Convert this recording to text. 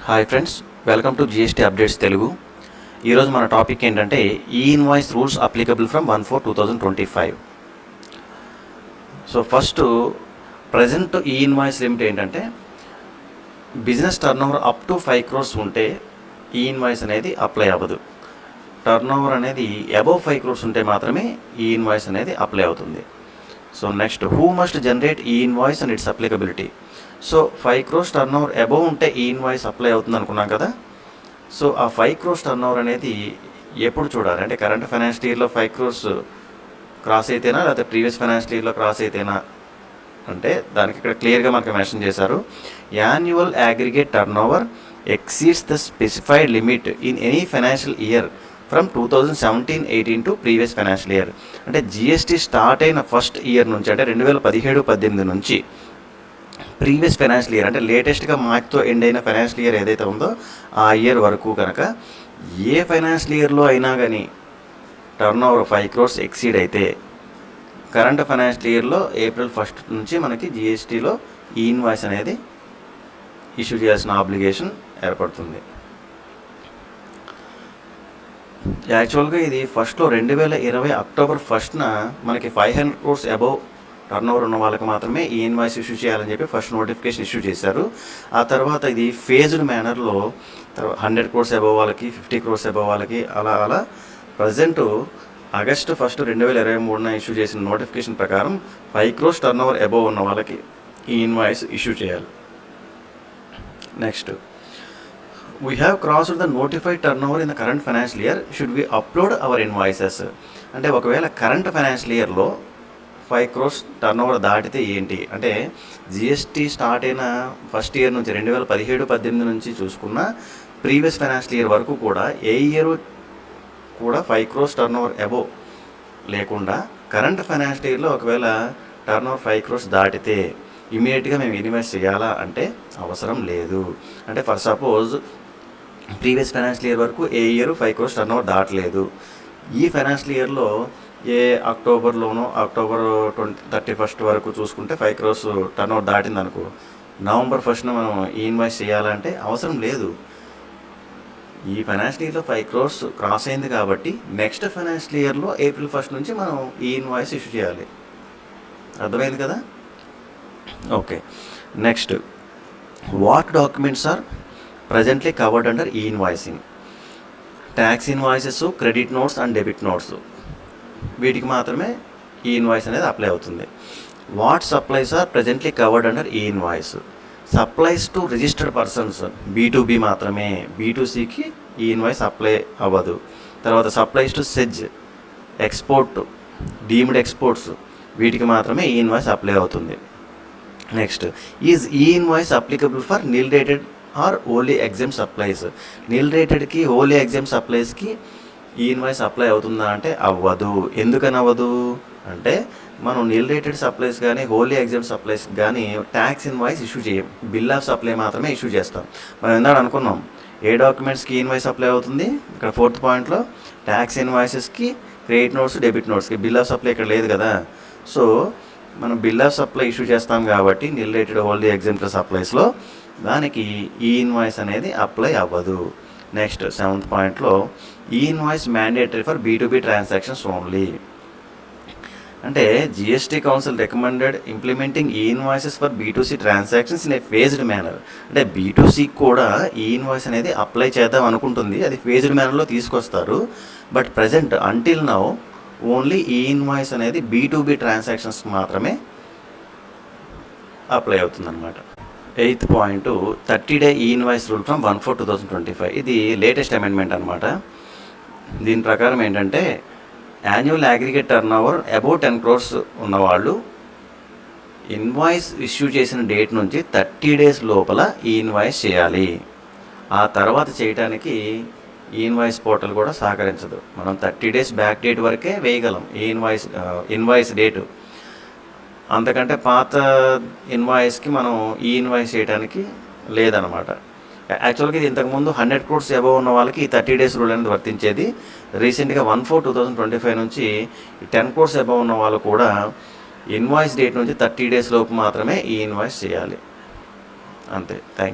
Hi friends, welcome to GST updates Telugu. ఈరోజు మన topic ఏంటంటే e invoice rules applicable from 1/4/2025. So first present e invoice limit ఏంటంటే business turnover up to 5 crores ఉంటే ఈ invoice అనేది apply అవ్వదు. Turnover అనేది అబవ్ 5 crores ఉంటే మాత్రమే ఈ ఇన్వాయిస్ అనేది అప్లై అవుతుంది. So next, who must generate e invoice and it's applicability. So 5 crores turnover above ఉంటే ఈ ఇన్వాయిస్ అప్లై అవుతుంది అనుకున్నాం కదా. సో ఆ 5 crores టర్నోవర్ అనేది ఎప్పుడు చూడాలి అంటే కరెంట్ ఫైనాన్షియల్ ఇయర్లో 5 crores క్రాస్ అయితేనా లేకపోతే ప్రీవియస్ ఫైనాన్షియల్ ఇయర్లో క్రాస్ అయితేనా అంటే దానికి ఇక్కడ క్లియర్గా మనకు మెన్షన్ చేశారు. Annual aggregate turnover exceeds the specified limit in any financial year from 2017-18 to previous financial year. అంటే జిఎస్టీ స్టార్ట్ అయిన ఫస్ట్ ఇయర్ నుంచి అంటే 2017-18 నుంచి ప్రీవియస్ ఫైనాన్షియల్ ఇయర్ అంటే లేటెస్ట్గా మార్చ్తో ఎండ్ అయిన ఫైనాన్షియల్ ఇయర్ ఏదైతే ఉందో ఆ ఇయర్ వరకు కనుక ఏ ఫైనాన్షియల్ ఇయర్లో అయినా కానీ టర్నోవర్ 5 crores ఎక్సీడ్ అయితే కరెంట్ ఫైనాన్షియల్ ఇయర్లో April 1st నుంచి మనకి జిఎస్టీలో ఈ ఇన్వాయిస్ అనేది ఇష్యూ చేయాల్సిన ఆబ్లిగేషన్ ఏర్పడుతుంది. యాక్చువల్గా ఇది ఫస్ట్లో 2020 October 1st మనకి 500 crores అబవ్ టర్నోవర్ ఉన్న వాళ్ళకి మాత్రమే ఈ ఇన్వాయిస్ ఇష్యూ చేయాలని చెప్పి ఫస్ట్ నోటిఫికేషన్ ఇష్యూ చేశారు. ఆ తర్వాత ఇది ఫేజ్డ్ మేనర్లో 100 crores అబవ్ వాళ్ళకి, 50 crores అబవ్ వాళ్ళకి అలా ప్రజెంట్ August 1st 2023 ఇష్యూ చేసిన నోటిఫికేషన్ ప్రకారం 5 crores టర్నోవర్ అబవ్ ఉన్న వాళ్ళకి ఈ ఇన్వాయిస్ ఇష్యూ చేయాలి. Next, we have crossed the notified turnover in the current financial year, should we upload our invoices. అంటే ఒకవేళ కరెంట్ ఫైనాన్షియల్ ఇయర్లో 5 crores టర్నోవర్ దాటితే ఏంటి అంటే జిఎస్టీ స్టార్ట్ అయిన ఫస్ట్ ఇయర్ నుంచి 2017-18 నుంచి చూసుకున్న ప్రీవియస్ ఫైనాన్షియల్ ఇయర్ వరకు కూడా ఏ ఇయర్ కూడా 5 crores టర్నోవర్ అబవ్ లేకుండా కరెంట్ ఫైనాన్షియల్ ఇయర్లో ఒకవేళ టర్నోవర్ 5 crores దాటితే ఇమీడియట్గా మేము ఇన్వెస్ట్ చేయాలా అంటే అవసరం లేదు. అంటే for suppose previous financial year వరకు ఏ ఇయర్ 5 crores టర్నోవర్ దాటలేదు. ఈ ఫైనాన్షియల్ ఇయర్లో ఏ అక్టోబర్లోనో October 31st వరకు చూసుకుంటే 5 crores టర్నోవర్ దాటింది అనుకో, November 1st మనం ఈ ఇన్వాయిస్ చేయాలంటే అవసరం లేదు. ఈ ఫైనాన్షియల్ ఇయర్లో 5 crores క్రాస్ అయింది కాబట్టి నెక్స్ట్ ఫైనాన్షియల్ ఇయర్లో April 1st నుంచి మనం ఈ ఇన్వాయిస్ ఇష్యూ చేయాలి. అర్థమైంది కదా. Okay, next, what documents are presently covered under e invoicing. Tax invoices, credit notes and debit notes వీటికి మాత్రమే ఈ ఇన్వాయిస్ అనేది అప్లై అవుతుంది. What supplies are presently covered under e invoice. Supplies to registered persons B2B మాత్రమే, B2Cకి e invoice apply అవ్వదు. తర్వాత supplies to SEZ, export, deemed exports వీటికి మాత్రమే ఈ ఇన్వాయిస్ అప్లై అవుతుంది. Next, is e invoice applicable for nil rated or only exam supplies. Nil రేటెడ్కి, only exempt సప్లైస్కి e invoice apply అవుతుందా అంటే అవ్వదు. ఎందుకని అవ్వదు అంటే మనం నిల్ రేటెడ్ సప్లైస్ కానీ హోలీ ఎగ్జామ్ సప్లైస్ కానీ ట్యాక్స్ ఇన్వాయిస్ ఇష్యూ చేయం, బిల్ ఆఫ్ సప్లై మాత్రమే ఇష్యూ చేస్తాం. మనం ఇందాక అనుకున్నాం ఏ డాక్యుమెంట్స్కి ఇన్వాయిస్ అప్లై అవుతుంది. ఇక్కడ 4th పాయింట్లో ట్యాక్స్ ఇన్వాయిసెస్కి, క్రెడిట్ నోట్స్, డెబిట్ నోట్స్కి బిల్ ఆఫ్ సప్లై ఇక్కడ లేదు కదా. సో మనం బిల్ ఆఫ్ సప్లై ఇష్యూ చేస్తాం కాబట్టి నిల్ రేటెడ్ హోల్డీ ఎగ్జాంపుల్ సప్లైస్లో దానికి ఈ ఇన్వాయిస్ అనేది అప్లై అవ్వదు. నెక్స్ట్ 7th పాయింట్లో e invoice mandatory for B2B transactions only. అంటే GST council recommended implementing e invoices for B2C transactions in a phased manner. అంటే B2C కూడా ఈ ఇన్వాయిస్ అనేది అప్లై చేద్దాం అనుకుంటుంది, అది ఫేజ్డ్ మేనర్లో తీసుకొస్తారు. But present until now only ఈ ఇన్వాయిస్ అనేది B2B ట్రాన్సాక్షన్స్ మాత్రమే అప్లై అవుతుందన్నమాట. 8th point 30-day e invoice rule from 1/4/2025. ఇది లేటెస్ట్ అమెండ్మెంట్ అనమాట. దీని ప్రకారం ఏంటంటే annual aggregate turnover above 10 crores ఉన్నవాళ్ళు ఇన్వాయిస్ ఇష్యూ చేసిన డేట్ నుంచి 30 days లోపల ఈ ఇన్వాయిస్ చేయాలి. ఆ తర్వాత చేయడానికి ఈ ఇన్వాయిస్ పోర్టల్ కూడా సహకరించదు. మనం 30 days బ్యాక్ డేట్ వరకే వేయగలం ఈ ఇన్వాయిస్ డేటు. అంతకంటే పాత ఇన్వాయిస్కి మనం ఈ ఇన్వాయిస్ చేయడానికి లేదనమాట. యాక్చువల్గా ఇది ఇంతకుముందు 100 crores అబవ్ ఉన్న వాళ్ళకి ఈ 30 days రూల్ అనేది వర్తించేది. రీసెంట్గా 1/4/2025 నుంచి 10 crores అబవ్ ఉన్న వాళ్ళు కూడా ఇన్వాయిస్ డేట్ నుంచి 30 days లోపు మాత్రమే ఈ ఇన్వాయిస్ చేయాలి. అంతే. Thank you.